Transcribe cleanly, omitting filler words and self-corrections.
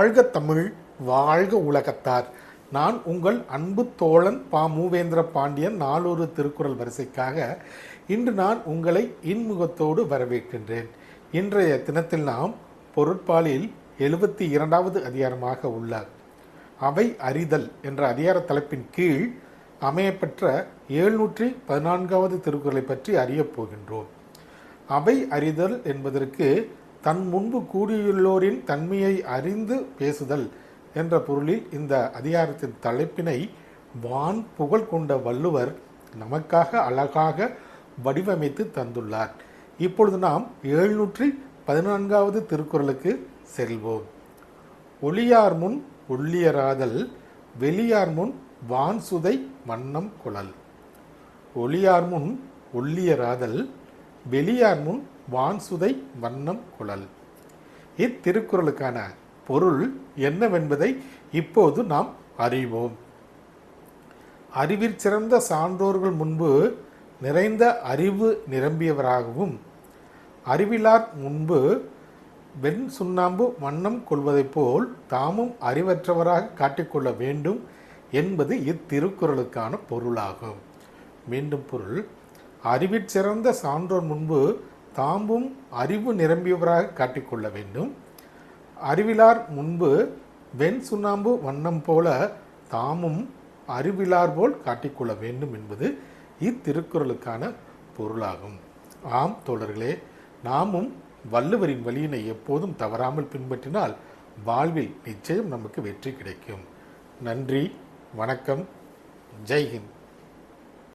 வாழ்க தமிழ், வாழ்க உலகத்தார். நான் உங்கள் அன்பு தோழன் பா. மூவேந்திர பாண்டியன். நாளொரு திருக்குறள் வரிசைக்காக இன்று நான் உங்களை இன்முகத்தோடு வரவேற்கின்றேன். இன்றைய தினத்தில் நாம் பொருட்பாலில் 72வது அதிகாரமாக உள்ள அவை அறிதல் என்ற அதிகார தலைப்பின் கீழ் அமையப்பெற்ற 714வது திருக்குறளை பற்றி அறியப் போகின்றோம். அவை அறிதல் என்பதற்கு தன் முன்பு கூடியுள்ளோரின் தன்மையை அறிந்து பேசுதல் என்ற பொருளில் இந்த அதிகாரத்தின் தலைப்பினை வான் புகழ் கொண்ட வள்ளுவர் நமக்காக அழகாக வடிவமைத்து தந்துள்ளார். இப்பொழுது நாம் 714வது திருக்குறளுக்கு செல்வோம். ஒளியார் முன் ஒள்ளியராதல், வெளியார் முன் வான் சுதை வண்ணம் குழல். ஒளியார் முன் ஒள்ளியராதல், வெளியார் முன் வான் சுதை வண்ணம் குழல். இத்திருக்குறளுக்கான பொருள் என்னவென்பதை இப்போது நாம் அறிவோம். அறிவிற் சிறந்த சான்றோர்கள் முன்பு நிறைந்த அறிவு நிரம்பியவராகவும், அறிவிலார் முன்பு வெண் சுண்ணாம்பு வண்ணம் கொள்வதைப் போல் தாமும் அறிவற்றவராக காட்டிக்கொள்ள வேண்டும் என்பது இத்திருக்குறளுக்கான பொருளாகும். மீண்டும் பொருள்: அறிவிற் சிறந்த சான்றோர் முன்பு தாமும் அறிவு நிரம்பியவராக காட்டிக்கொள்ள வேண்டும், அறிவிலார் முன்பு வெண் சுண்ணாம்பு வண்ணம் போல தாமும் அறிவிலார் போல் காட்டிக்கொள்ள வேண்டும் என்பது இத்திருக்குறளுக்கான பொருளாகும். ஆம் தோழர்களே, நாமும் வள்ளுவரின் வழியினை எப்போதும் தவறாமல் பின்பற்றினால் வாழ்வில் நிச்சயம் நமக்கு வெற்றி கிடைக்கும். நன்றி, வணக்கம், ஜெய்ஹிந்த்.